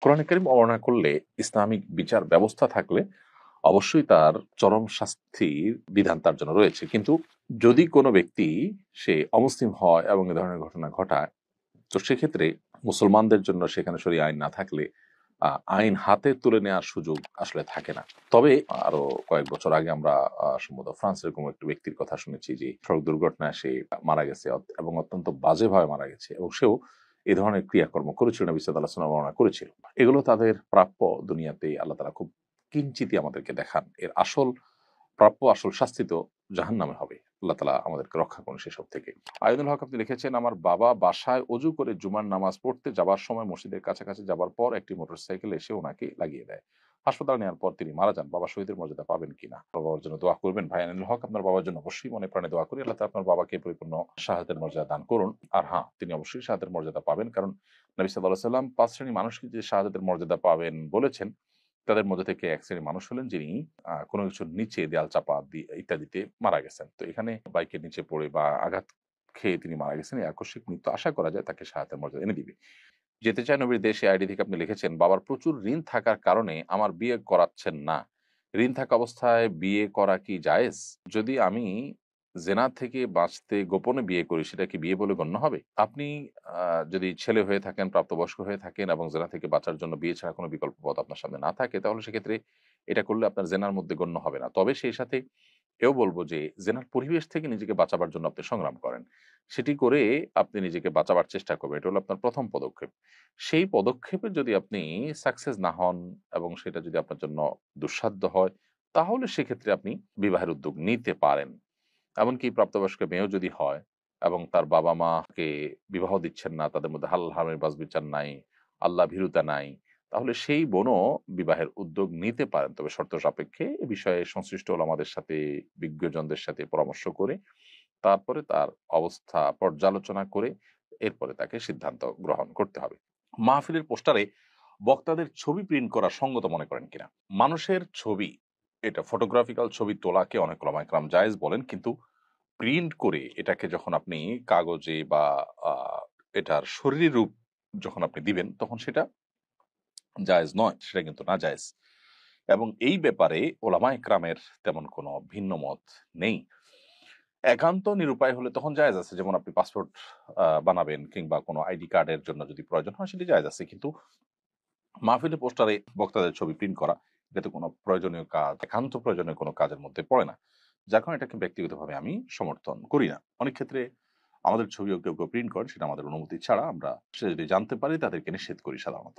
কোরআনে কারীম অবমাননা করলে ইসলামিক বিচার ব্যবস্থা থাকলে অবশ্যই তার চরম শাস্তির বিধান তার জন্য রয়েছে। কিন্তু যদি কোনো ব্যক্তি সে অমুসলিম হয় এবং এ ধরনের ঘটনা ঘটায়, তো সেক্ষেত্রে মুসলমানদের জন্য সেখানে শরীয়ত আইন না থাকলে আইন হাতে তুলে নেওয়ার সুযোগ আসলে থাকে না। তবে আরো কয়েক বছর আগে আমরা সম্ভবত ফ্রান্সের কোনো একটি ব্যক্তির কথা শুনেছি যে সড়ক দুর্ঘটনায় সে মারা গেছে এবং অত্যন্ত বাজেভাবে মারা গেছে, এবং সেও এই ধরনের ক্রিয়াকর্ম করেছিল, নবী সাল্লাল্লাহু আলাইহি ওয়াসাল্লাম বর্ণনা করেছিল। এগুলো তাদের প্রাপ্য, দুনিয়াতেই আল্লাহ তাআলা খুব কিঞ্চিতই আমাদেরকে দেখান। এর আসল প্রাপ্য, আসল শাস্তি তো জাহান্নামে হবে। আল্লাহ তাআলা আমাদেরকে রক্ষা করুন সেসব থেকে। আইনুল হক আপনি লিখেছেন, আমার বাবা বাসায় অজু করে জুমার নামাজ পড়তে যাবার সময় মসজিদের কাছাকাছি যাবার পর একটি মোটরসাইকেল এসে ওনাকে লাগিয়ে দেয়। হাসপাতালে নেওয়ার পর তিনি মারা যান। বাবা শহীদের মর্যাদা পাবেন কিনা? বাবার জন্য দোয়া করবেন। ভাই আইনুল হক, আপনার বাবার জন্য অবশ্যই মনে প্রাণে দোয়া করি। আল্লাহ তাআলা আপনার বাবাকে পরিপূর্ণ শাহাদাতের মর্যাদা দান করুন। আর হ্যাঁ, তিনি অবশ্যই শাহাদাতের মর্যাদা পাবেন। কারণ নবী সাল্লাল্লাহু আলাইহি ওয়াসাল্লাম ৫ শ্রেণীর মানুষকে যে শাহাদাতের মর্যাদা পাবেন বলেছেন, তাদের মধ্যে থেকে এক শ্রেণীর মানুষ হলেন যিনি কোনো কিছুর নিচে দেয়াল চাপা দিয়ে ইত্যাদিতে মারা গেছেন। তো এখানে বাইকের নিচে পড়ে বা আঘাত খেয়ে তিনি মারা গেছেন। এই আকস্মিক মৃত্যু আশা করা যায় তাকে শাহাদাতের মর্যাদা এনে দিবে। যেতে চায় নবীর দেশে আইডি থেকে আপনি লিখেছেন, বাবার প্রচুর ঋণ থাকার কারণে আমার বিয়ে করাচ্ছেন না। ঋণ থাকা অবস্থায় বিয়ে করা কি জায়েজ? যদি আমি জেনা থেকে বাঁচতে গোপনে বিয়ে করি, সেটা কি বিয়ে বলে গণ্য হবে? আপনি যদি ছেলে হয়ে থাকেন, প্রাপ্তবয়স্ক হয়ে থাকেন এবং জেনা থেকে বাঁচার জন্য বিয়ে ছাড়া কোনো বিকল্প পথ আপনার সামনে না থাকে, তাহলে সেক্ষেত্রে এটা করলে আপনার জেনার মধ্যে গণ্য হবে না। তবে সেই সাথে এও বলব যে জেনার পরিবেশ থেকে নিজেকে বাঁচাবার জন্য আপনি সংগ্রাম করেন। সেটি করে আপনি নিজেকে বাঁচাবার চেষ্টা করবেন। এটা হলো আপনার ১ম পদক্ষেপ। সেই পদক্ষেপে যদি আপনি সাকসেস না হন এবং সেটা যদি আপনার জন্য দুঃসাধ্য হয়, তাহলে সেক্ষেত্রে আপনি বিবাহের উদ্যোগ নিতে পারেন। এমনকি প্রাপ্তবয়স্ক মেয়েও যদি হয় এবং তার বাবা-মাকে বিবাহ দিচ্ছেন না, তাদের মধ্যে হালাল হারামের বাছবিচার নাই, আল্লাহ ভীরুতা নাই, তাহলে সেই বোনও বিবাহের উদ্যোগ নিতে পারেন। তবে শর্ত সাপেক্ষে এ বিষয়ে সংশ্লিষ্ট ওলামাদের সাথে, বিজ্ঞজনদের সাথে পরামর্শ করে, তারপরে তার অবস্থা পর্যালোচনা করে এরপরে তাকে সিদ্ধান্ত গ্রহণ করতে হবে। মাহফিলের পোস্টারে বক্তাদের ছবি প্রিন্ট করা সঙ্গত মনে করেন কিনা? মানুষের ছবি, এটা ফটোগ্রাফিক্যাল ছবি তোলাকে অনেক ওলামা একরাম জায়েজ বলেন, কিন্তু প্রিন্ট করে এটাকে যখন আপনি কাগজে বা আ এটার শরীরী রূপ যখন আপনি দিবেন, তখন সেটা জায়েজ নয়, সেটা কিন্তু নাজায়েজ। এবং এই ব্যাপারে ওলামা একরামের তেমন কোনো ভিন্ন মত নেই। একান্ত নিরুপায় হলে তখন জায়েজ আছে। যেমন আপনি পাসপোর্ট বানাবেন কিংবা কোনো আইডি কার্ডের জন্য যদি প্রয়োজন হয়, সেটি জায়েজ আছে। কিন্তু মাহফিলের পোস্টারে বক্তাদের ছবি প্রিন্ট করা, এটা তো কোনো প্রয়োজনীয় কাজ, একান্ত প্রয়োজনীয় কোনো কাজের মধ্যে পড়ে না। যার কারণে এটাকে ব্যক্তিগতভাবে আমি সমর্থন করি না। অনেক ক্ষেত্রে আমাদের ছবিও কেউ প্রিন্ট করে, সেটা আমাদের অনুমতি ছাড়া। আমরা সেটা যদি জানতে পারি তাদেরকে নিষেধ করি সাধারণত।